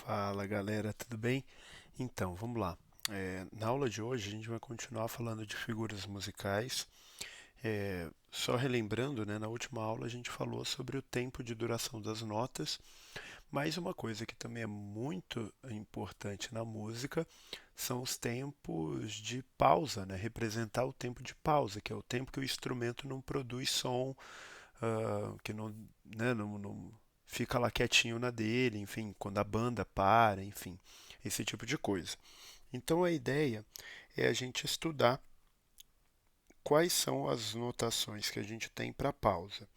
Fala galera, tudo bem? Então, vamos lá. Na aula de hoje a gente vai continuar falando de figuras musicais. Só relembrando, né, na última aula a gente falou sobre o tempo de duração das notas, mas uma coisa que também é muito importante na música são os tempos de pausa, né? Representar o tempo de pausa, que é o tempo que o instrumento não produz som, que não, né, não fica lá quietinho na dele, enfim, quando a banda para, enfim, esse tipo de coisa. Então a ideia é a gente estudar quais são as notações que a gente tem para pausa.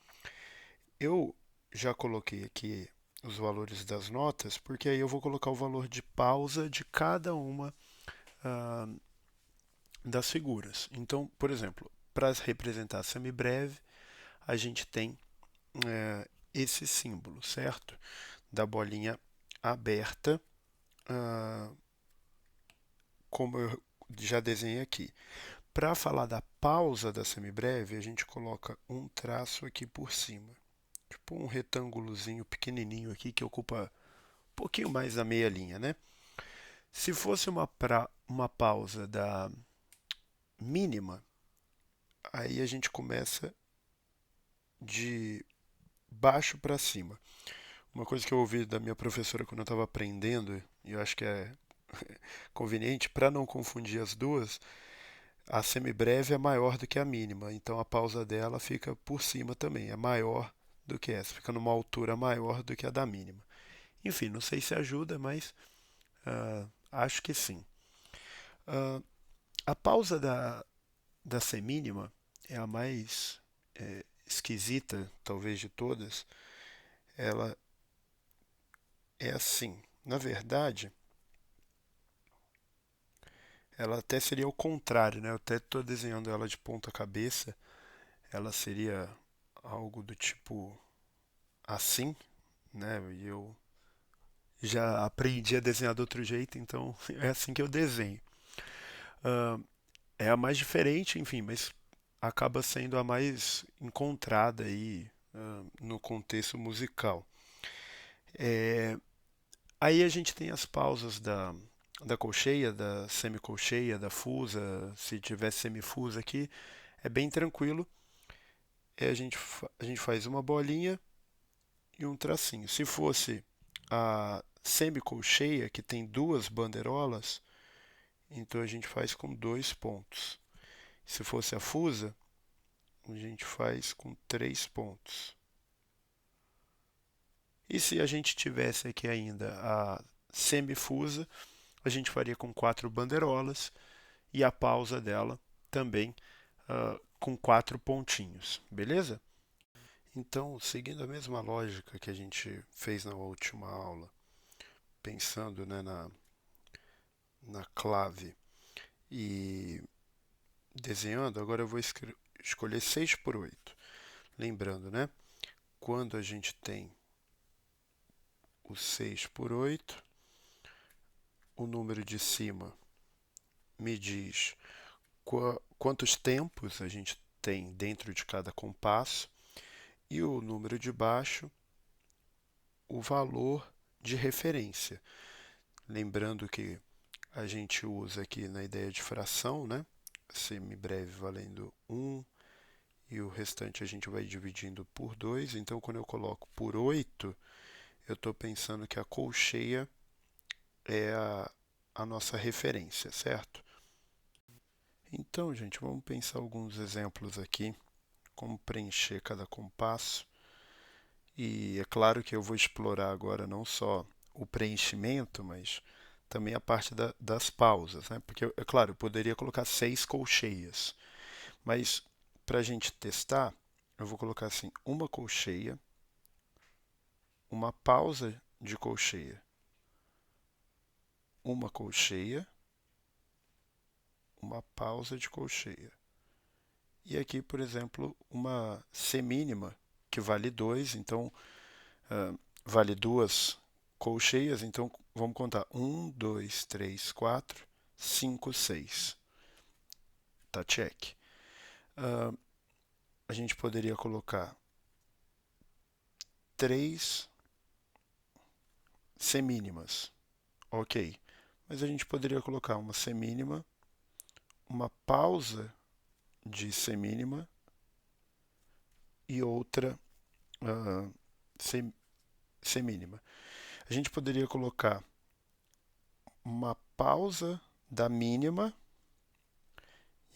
Eu já coloquei aqui os valores das notas, porque aí eu vou colocar o valor de pausa de cada uma ah, das figuras. Então, por exemplo, para representar semibreve, a gente tem esse símbolo, certo? Da bolinha aberta, ah, como eu já desenhei aqui. Para falar da pausa da semibreve, a gente coloca um traço aqui por cima, tipo um retângulozinho pequenininho aqui que ocupa um pouquinho mais da meia linha, né? Se fosse uma pausa da mínima, aí a gente começa de baixo para cima. Uma coisa que eu ouvi da minha professora quando eu estava aprendendo, e eu acho que é conveniente para não confundir as duas, a semibreve é maior do que a mínima, então a pausa dela fica por cima também, é maior do que essa, fica numa altura maior do que a da mínima. Enfim, não sei se ajuda, mas acho que sim. Ah, a pausa da semínima é a mais esquisita, talvez, de todas. Ela é assim. Na verdade, ela até seria o contrário, né? Eu até estou desenhando ela de ponta cabeça. Ela seria algo do tipo assim, né? E eu já aprendi a desenhar de outro jeito, então é assim que eu desenho. Ah, é a mais diferente, enfim, mas acaba sendo a mais encontrada aí no contexto musical. É, aí a gente tem as pausas da colcheia, da semicolcheia, da fusa, se tiver semifusa aqui, é bem tranquilo. A gente faz uma bolinha e um tracinho. Se fosse a semicolcheia, que tem duas bandeirolas, então a gente faz com dois pontos. Se fosse a fusa, a gente faz com três pontos. E se a gente tivesse aqui ainda a semifusa, a gente faria com quatro bandeirolas e a pausa dela também com quatro pontinhos, beleza? Então, seguindo a mesma lógica que a gente fez na última aula, pensando, né, na clave e desenhando, agora eu vou escolher 6 por 8. Lembrando, né? Quando a gente tem o 6 por 8, o número de cima me diz quantos tempos a gente tem dentro de cada compasso e o número de baixo, o valor de referência. Lembrando que a gente usa aqui na ideia de fração, né? Semibreve valendo 1 e o restante a gente vai dividindo por 2. Então, quando eu coloco por 8, eu estou pensando que a colcheia é a nossa referência, certo? Então, gente, vamos pensar alguns exemplos aqui, como preencher cada compasso. E é claro que eu vou explorar agora não só o preenchimento, mas também a parte das pausas, né? Porque, é claro, eu poderia colocar 6 colcheias, mas para a gente testar, eu vou colocar assim: uma colcheia, uma pausa de colcheia, uma colcheia, uma pausa de colcheia. E aqui, por exemplo, uma semínima, que vale 2, então vale duas colcheias, então vamos contar: um, 2, 3, 4, 5, 6. Tá check. Uh, a gente poderia colocar 3 semínimas. Ok. Mas a gente poderia colocar uma semínima, uma pausa de semínima e outra ah, sem- semínima. A gente poderia colocar uma pausa da mínima,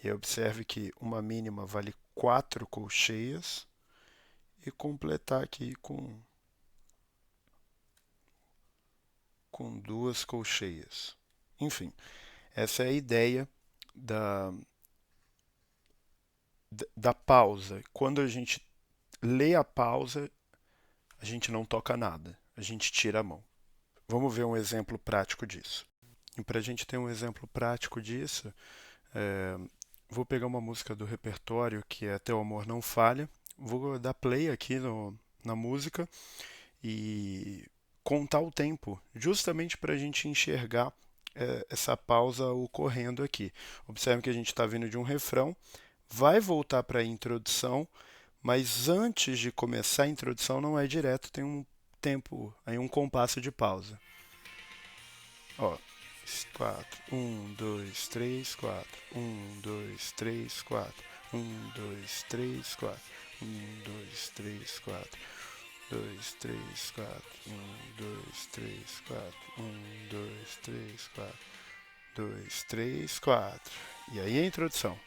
e observe que uma mínima vale 4 colcheias, e completar aqui com duas colcheias. Enfim, essa é a ideia da, da pausa. Quando a gente lê a pausa, a gente não toca nada, a gente tira a mão. Vamos ver um exemplo prático disso. E para a gente ter um exemplo prático disso, é, vou pegar uma música do repertório que é Teu Amor Não Falha, vou dar play aqui na música e contar o tempo, justamente para a gente enxergar essa pausa ocorrendo aqui. Observe que a gente está vindo de um refrão, vai voltar para a introdução, mas antes de começar a introdução não é direto, tem um tempo, aí um compasso de pausa. Ó, 4, 1, 2, 3, 4, 1, 2, 3, 4, 1, 2, 3, 4, 1, 2, 3, 4, 2, 3, 4, 1, 2, 3, 4, 1, 2, 3, 4, 2, 3, 4. E aí a introdução.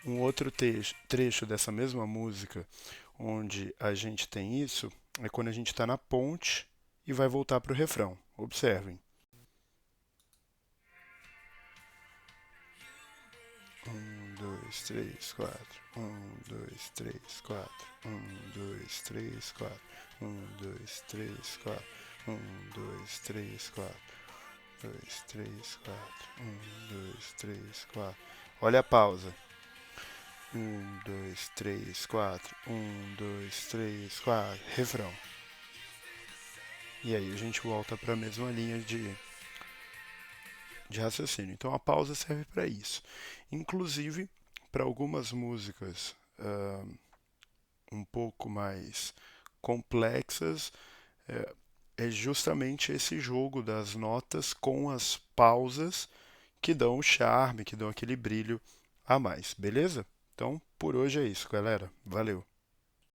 Um outro trecho dessa mesma música, onde a gente tem isso, é quando a gente está na ponte e vai voltar para o refrão. Observem. 2, 3, 4. 2, 3, 4. 2, 3, 4. 2, 3, 4. 2, 3, 4. 2, 3, 4. 2, 3, 4. Olha a pausa. 2, 3, 4. 2, 3, 4. Refrão. E aí a gente volta para a mesma linha de raciocínio. Então a pausa serve para isso. Inclusive, para algumas músicas um pouco mais complexas, é justamente esse jogo das notas com as pausas que dão o charme, que dão aquele brilho a mais, beleza? Então, por hoje é isso, galera. Valeu!